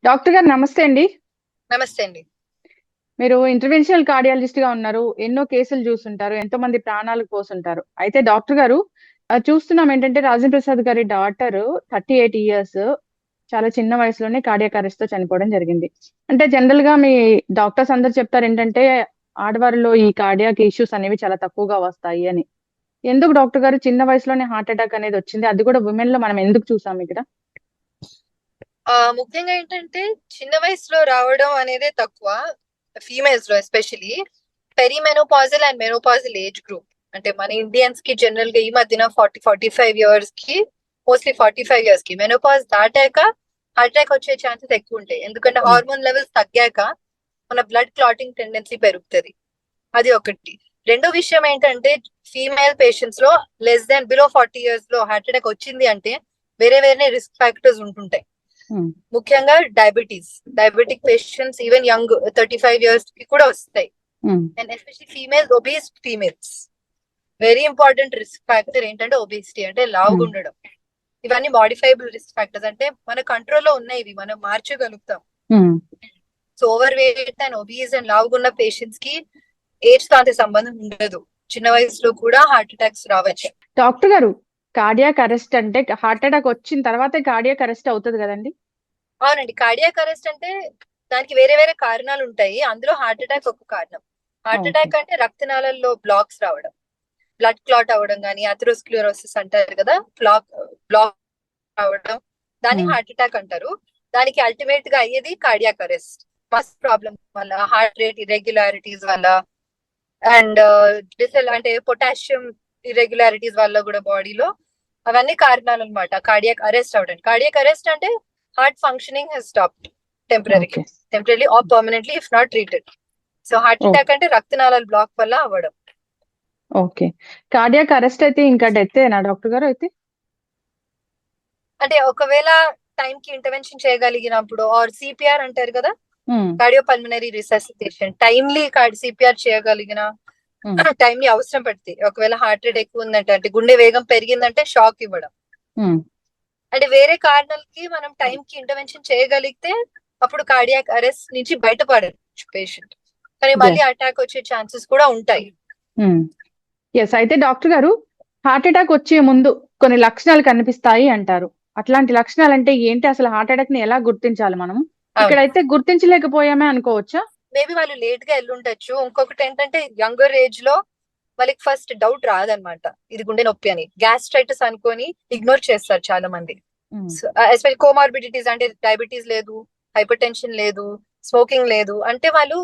Doctor గారు నమస్తే అండి. నమస్తే అండి. మీరు ఇంటర్వెన్షనల్ కార్డియాలజిస్ట్ గా ఉన్నారు. ఎన్నో కేసులు చూస్తుంటారు. ఎంతో మంది ప్రాణాలకు పోసుంటారు. అయితే డాక్టర్ గారు చూస్తున్నాం ఏంటంటే రాజేంద్ర ప్రసాద్ గారి డాటర్ 38 ఇయర్స్ చాలా చిన్న వయసులోనే కార్డియాక్ అరెస్ట్ తో చనిపోవడం జరిగింది. అంటే జనరల్ గా మీ డాక్టర్స్ అందరు చెప్తారు ఏంటంటే ఆడవారిలో ఈ కార్డియాక్ ఇష్యూస్ అనేవి చాలా తక్కువగా వస్తాయి అని. ఎందుకు డాక్టర్ గారు చిన్న వయసులోనే హార్ట్ అటాక్ అనేది వచ్చింది? అది కూడా ఉమెన్ లో మనం ఎందుకు చూసాం ఇక్కడ? ముఖ్యంగా ఏంటంటే చిన్న వయసులో రావడం అనేదే తక్కువ, ఫీమేల్స్ లో especially perimenopausal and menopausal age group. అంటే మన ఇండియన్స్ కి జనరల్ గా ఈ మధ్యన 45 years కి, మోస్ట్లీ 45 years కి మెనోపాజ్ దాటాక హార్ట్ అటాక్ వచ్చే ఛాన్సెస్ ఎక్కువ ఉంటాయి. ఎందుకంటే హార్మోన్ లెవెల్స్ తగ్గాక మన బ్లడ్ క్లాటింగ్ టెండెన్సీ పెరుగుతుంది. అది ఒకటి. రెండో విషయం ఏంటంటే ఫీమేల్ పేషెంట్స్ లో బిలో 40 years లో హార్ట్ అటాక్ వచ్చింది అంటే వేరే వేరే రిస్క్ ఫ్యాక్టర్స్ ఉంటుంటాయి. ముఖ్యంగా diabetic patients even young 35 years కి కూడా వస్తాయి. And especially females, obese females, very important risk factor ఏంటంటే ఒబేసిటీ, అంటే లావుగా ఉండడం. ఇవన్నీ మాడిఫైబుల్ రిస్క్ ఫ్యాక్టర్స్, అంటే మన కంట్రోల్లో ఉన్నాయి, ఇవి మనం మార్చగలుగుతాం. So overweight and obese and లావుగా ఉన్న పేషెంట్స్ కి ఏజ్ తో అంత సంబంధం ఉండదు. చిన్న వయసులో కూడా హార్ట్ అటాక్స్ రావచ్చు. డాక్టర్ గారు, కార్డియాక్ అరెస్ట్ అంటే హార్ట్ అటాక్ వచ్చిన తర్వాతే కార్డియాక్ అరెస్ట్ అవుతుంది కదండి? అవునండి, కార్డియాక్ అరెస్ట్ అంటే దానికి వేరే వేరే కారణాలు ఉంటాయి. అందులో హార్ట్ అటాక్ ఒక కారణం. హార్ట్ అటాక్ అంటే రక్తనాళాల్లో బ్లాక్స్ రావడం, బ్లడ్ క్లాట్ అవ్వడం, కానీ అథెరోస్క్లెరోసిస్ అంటారు కదా, బ్లాక్ రావడం, దాన్ని హార్ట్ అటాక్ అంటారు. దానికి అల్టిమేట్ గా అయ్యేది కార్డియాక్ అరెస్ట్. మస్ ప్రాబ్లమ్ వల్ల, హార్ట్ రేట్ ఇర్రెగ్యులారిటీస్ వల్ల, అండ్ అంటే పొటాషియం ఇర్రెగ్యులారిటీస్ వల్ల కూడా బాడీలో, అవన్నీ కారణాలు అనమాట కార్డియాక్ అరెస్ట్ అవడానికి. కార్డియాక్ అరెస్ట్ అంటే heart functioning has stopped temporary or permanently if not treated. So heart attack అంటే రక్తనాళాల బ్లాక్ వల్ల అవ్వడం. ఓకే, కార్డియాక్ అరెస్ట్ అయితే ఇంకా డెత్తేనా డాక్టర్ గారు? అయితే అంటే ఒకవేళ టైం కి ఇంటర్వెన్షన్ చేయగలిగినప్పుడు, ఆర్ సిపిఆర్ అంటారు కదా, cardio pulmonary resuscitation, timely CPR చేయగలిగిన, టైమ్లీ అవసరం పడుతుంది. ఒకవేళ హార్ట్ రేట్ ఎక్కువ ఉందంటే, అంటే గుండె వేగం పెరిగిందంటే షాక్ ఇవ్వడం, అంటే వేరే కారణాలకి మనం టైం కి ఇంటర్వెన్షన్ చేయగలిగితే అప్పుడు కార్డియాక్ అరెస్ట్ నుంచి బయటపడచ్చు పేషెంట్. కానీ మళ్ళీ అటాక్ వచ్చే ఛాన్సెస్ కూడా ఉంటాయి. ఎస్, అయితే డాక్టర్ గారు, హార్ట్ అటాక్ వచ్చే ముందు కొన్ని లక్షణాలు కనిపిస్తాయి అంటారు. అట్లాంటి లక్షణాలు అంటే ఏంటి? అసలు హార్ట్ అటాక్ ని ఎలా గుర్తించాలి మనం? ఇక్కడైతే గుర్తించలేకపోయామే అనుకోవచ్చా? మేబీ వాళ్ళు లేట్ గా వెళ్ళుండొచ్చు. ఇంకొకటి ఏంటంటే యంగర్ ఏజ్ లో వాళ్ళకి ఫస్ట్ డౌట్ రాదనమాట, ఇది గుండె నొప్పి అని. గ్యాస్ట్రైటిస్ అనుకొని ఇగ్నోర్ చేస్తారు చాలా మంది. ఎస్పెషల్లీ కోమార్బిడిటీస్, అంటే డయాబెటీస్ లేదు, హైపర్ టెన్షన్ లేదు, స్మోకింగ్ లేదు, అంటే వాళ్ళు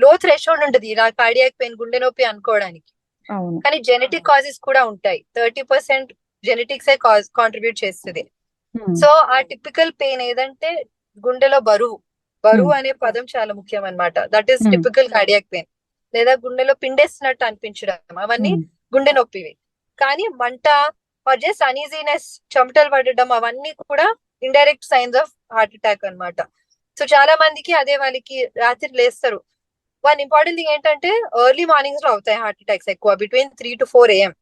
లో థ్రెషోల్డ్ ఉంటుంది ఇలా కార్డియాక్ పెయిన్, గుండె నొప్పి అనుకోవడానికి. కానీ జెనెటిక్ కాజెస్ కూడా ఉంటాయి. 30% జెనెటిక్స్ కాంట్రిబ్యూట్ చేస్తుంది. సో ఆ టిపికల్ పెయిన్ ఏదంటే గుండెలో బరువు అనే పదం చాలా ముఖ్యం అనమాట. That is typical cardiac pain. లేదా గుండెలో పిండేస్తున్నట్టు అనిపించడం, అవన్నీ గుండె నొప్పివి. కానీ మంట, జస్ట్ అనీజీనెస్, చెమటలు పడడం, అవన్నీ కూడా indirect science of heart attack అనమాట. సో చాలా మందికి అదే, వాళ్ళకి రాత్రి లేస్తారు. వన్ ఇంపార్టెంట్ థింగ్ ఏంటంటే ఎర్లీ మార్నింగ్స్ లో అవుతాయి హార్ట్ అటాక్స్ ఎక్కువ, బిట్వీన్ 3 to 4 AM.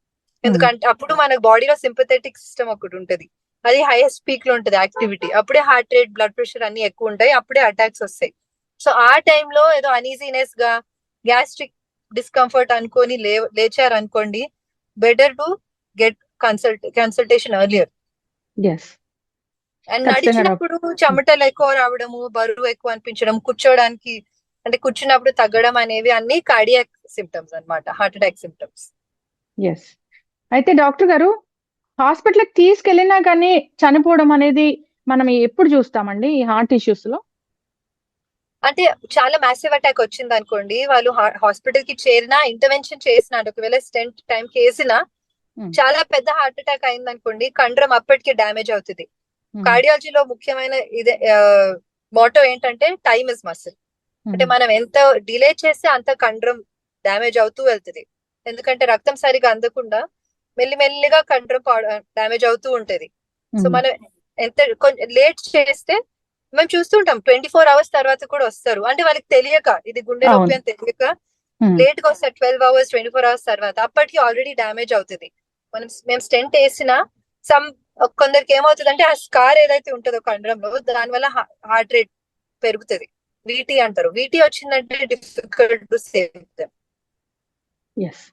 ఎందుకంటే అప్పుడు మన బాడీలో సింపథెటిక్ సిస్టమ్ ఒకటి ఉంటది, అది హైయెస్ట్ పీక్ లో ఉంటది యాక్టివిటీ. అప్పుడే హార్ట్ రేట్, బ్లడ్ ప్రెషర్ అన్ని ఎక్కువ ఉంటాయి, అప్పుడే అటాక్స్ వస్తాయి. సో ఆ టైంలో ఏదో అనీజీనెస్ గా, గ్యాస్ట్రిక్ డిస్కంఫర్ట్ అనుకొని లేచారు అనుకోండి, better to get consultation earlier. And నడిచినప్పుడు చెమటలు ఎక్కువ రావడము, బరువు ఎక్కువ అనిపించడం, కూర్చోడానికి అంటే కూర్చున్నప్పుడు తగ్గడం అనేవి అన్ని కార్డియాక్ సిమ్టమ్స్ అన్నమాట, హార్ట్ అటాక్ సిమ్టమ్స్. అయితే డాక్టర్ గారు, హాస్పిటల్ కి తీసుకెళ్ళినా కానీ చనిపోవడం అనేది మనం ఎప్పుడు చూస్తామండి ఈ హార్ట్ ఇష్యూస్ లో? అంటే చాలా మ్యాసివ్ అటాక్ వచ్చింది అనుకోండి, వాళ్ళు హాస్పిటల్ కి చేరినా, ఇంటర్వెన్షన్ చేసినా, ఒకవేళ స్టెంట్ టైం కి వేసినా, చాలా పెద్ద హార్ట్ అటాక్ అయింది అనుకోండి, కండరం అప్పటికే డ్యామేజ్ అవుతుంది. కార్డియాలజీలో ముఖ్యమైన ఇదే మోటో ఏంటంటే టైమ్ ఇస్ మసిల్. అంటే మనం ఎంత డిలే చేస్తే అంత కండరం డ్యామేజ్ అవుతూ వెళ్తుంది. ఎందుకంటే రక్తం సరిగా అందకుండా మెల్లిమెల్లిగా కండరం డ్యామేజ్ అవుతూ ఉంటది. సో మనం ఎంత లేట్ చేస్తే, మేము చూస్తుంటాం 24 hours తర్వాత కూడా వస్తారు. అంటే వాళ్ళకి తెలియక, ఇది గుండె నొప్పి అని తెలియక లేట్ గా వస్తారు. 12 hours 24 hours తర్వాత, అప్పటికి ఆల్రెడీ డ్యామేజ్ అవుతుంది. మేము స్టెంట్ వేసినా సమ్ కొందరికి ఏమవుతుందంటే ఆ స్కార్ ఏదైతే ఉంటుందో కండరంలో దానివల్ల హార్ట్ రేట్ పెరుగుతుంది. వీటీ అంటారు. వీటీ వచ్చిందంటే difficult to save them. Yes,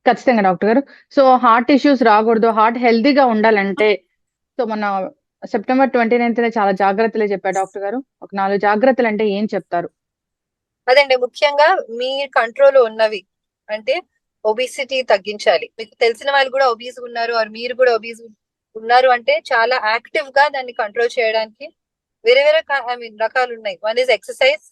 ఖచ్చితంగా డాక్టర్ గారు. సో హార్ట్ ఇష్యూస్ రాకూడదు, హార్ట్ హెల్దీగా ఉండాలంటే, సో మన సెప్టెంబర్ 29th చాలా జాగ్రత్తలే చెప్పారు డాక్టర్ గారు. ఒక 4 జాగ్రత్తలు అంటే ఏం చెప్తారు? అదండి ముఖ్యంగా మీ కంట్రోల్ ఉన్నవి అంటే ఒబిసిటీ తగ్గించాలి. మీకు తెలిసిన వాళ్ళు కూడా ఒబీస్ ఉన్నారు, ఆర్ మీరు కూడా ఒబీస్ ఉన్నారు అంటే చాలా యాక్టివ్ గా దాన్ని కంట్రోల్ చేయడానికి వేరే వేరే రకాలు ఉన్నాయి. One is exercise,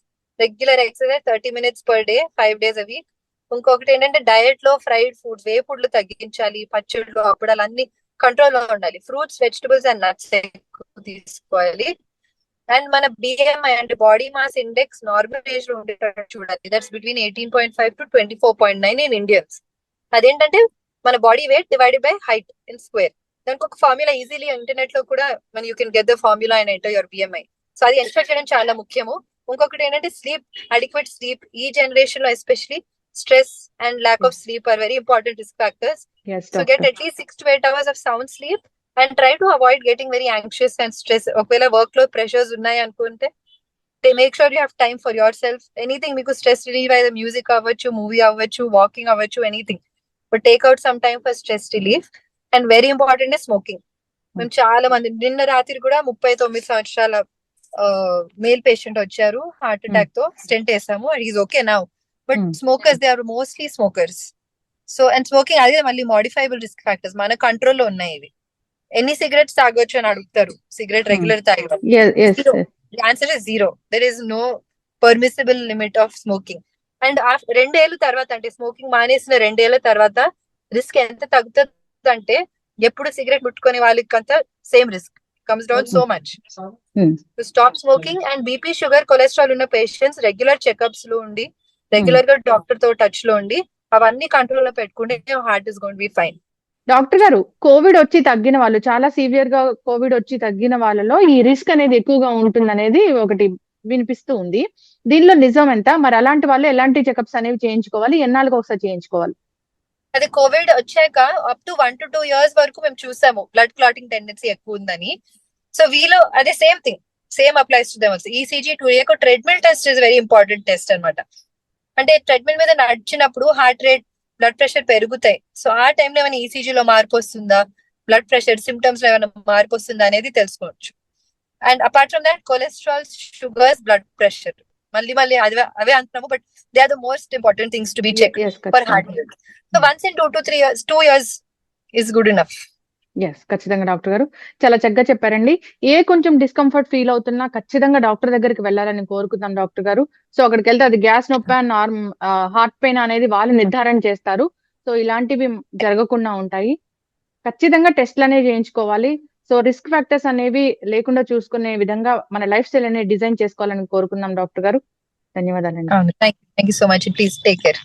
regular exercise 30 minutes per day 5 days a week. ఇంకొకటి ఏంటంటే డయట్ లో ఫ్రైడ్ ఫుడ్, వేపుడ్లు తగ్గించాలి, పచ్చళ్ళు అప్పుడాలు అన్ని కంట్రోల్ లో ఉండాలి, ఫ్రూట్స్ వెజిటబుల్స్ అండ్ నట్స్ ఎక్కువ తీసుకోవాలి. అండ్ మన బిఎంఐ అంటే body mass index normal age లో ఉండేటట్టు చూడాలి. That's between 18.5 to 24.9 in Indians. అదేంటంటే మన body weight divided by height in square. దానికి ఒక ఫార్ములా ఈజీలీ ఇంటర్నెట్ లో కూడా మన you can get the formula and enter your BMI. So అది ఎన్షూర్ చేయడం చాలా ముఖ్యము. ఇంకొకటి ఏంటంటే స్లీప్, అడిక్వేట్ స్లీప్. ఈ జనరేషన్ లో especially stress and lack of sleep are very important risk factors. So get at least 6 to 8 hours of sound sleep and try to avoid getting very anxious and stress. ఒకవేళ work లో pressures ఉన్నాయి అనుకుంటే make sure you have time for your self. Anything మీకు stress relieve అయితే music అవ్వచ్చు, movie అవ్వచ్చు, walking అవ్వచ్చు, anything, but take out some time for stress relief. And very important is smoking. మేము చాలా మంది నిన్న రాత్రి కూడా 39 సంవత్సరాల మేల్ పేషెంట్ వచ్చారు, హార్ట్ అటాక్ తో స్టెంట్ వేసాము, and is okay now. But smokers, they are mostly smokers. So and smoking అదే మళ్ళీ మోడిఫైబుల్ రిస్క్ ఫ్యాక్టర్స్, మన కంట్రోల్లో ఉన్నాయి ఇవి. ఎన్ని సిగరెట్స్ తాగొచ్చు అని అడుగుతారు. సిగరెట్ రెగ్యులర్ తాగడం, answer is 0. There is no permissible limit of smoking. And 2 ఏళ్ళ తర్వాత అంటే స్మోకింగ్ మానేసిన 2 ఏళ్ళ తర్వాత రిస్క్ ఎంత తగ్గుతుంది అంటే ఎప్పుడు సిగరెట్ ముట్టుకునే వాళ్ళకి అంతా same risk comes down so much. Stop smoking. And BP, sugar, cholesterol ఉన్న పేషెంట్స్ రెగ్యులర్ చెకప్స్ లో ఉండి, రెగ్యులర్ గా డాక్టర్ తో టచ్ లో ఉండి అవన్నీ కంట్రోల్ లో పెట్టుకుంటే heart is going to be fine. Doctor గారు, కోవిడ్ వచ్చి తగ్గిన వాళ్ళు, చాలా సివియర్ గా కోవిడ్ వచ్చి తగ్గిన వాళ్ళలో ఈ రిస్క్ అనేది ఎక్కువగా ఉంటుంది అనేది ఒకటి వినిపిస్తూ ఉంది. దీనిలో నిజం ఎంత? మరి అలాంటి వాళ్ళు ఎలాంటి చెకప్స్ అనేవి చేయించుకోవాలి, ఎన్నాళ్ళకి ఒకసారి చేయించుకోవాలి? అది కోవిడ్ వచ్చాక అప్ టు 1 to 2 years వరకు మేము చూసాము బ్లడ్ క్లాటింగ్ టెండెన్సీ ఎక్కువ ఉందని. సో వీలో అదే same thing, same applies to them also. ECG 2A treadmill test is very important test అనమాట. అంటే ట్రెడ్మిల్ మీద నడిచినప్పుడు హార్ట్ రేట్, బ్లడ్ ప్రెషర్ పెరుగుతాయి. సో ఆ టైంలో ఏమైనా ఈసీజీలో మార్పు వస్తుందా, బ్లడ్ ప్రెషర్ సిమ్టమ్స్ లో ఏమైనా మార్పు వస్తుందా అనేది తెలుసుకోవచ్చు. And apart from that cholesterol, sugars, blood pressure మళ్ళీ అవే అంటున్నాము, but they are the most important things to be check for heart health. So once in 2 to 3 years, 2 years is good enough. Yes, ఖచ్చితంగా doctor గారు చాలా చక్కగా చెప్పారండి. కొంచెం discomfort feel అవుతున్నా ఖచ్చితంగా డాక్టర్ దగ్గరికి వెళ్ళాలని కోరుకుందాం డాక్టర్ గారు. సో అక్కడికి వెళ్తే అది గ్యాస్ నొప్పి, హార్ట్ పెయిన్ అనేది వాళ్ళు నిర్ధారణ చేస్తారు. సో ఇలాంటివి జరగకుండా ఉంటాయి. ఖచ్చితంగా టెస్ట్లు అనేవి చేయించుకోవాలి. సో రిస్క్ ఫ్యాక్టర్స్ అనేవి లేకుండా చూసుకునే విధంగా మన లైఫ్ స్టైల్ అనేది డిజైన్ చేసుకోవాలని కోరుకుందాం డాక్టర్ గారు. ధన్యవాదాలండి. Thank you so much. Please take care.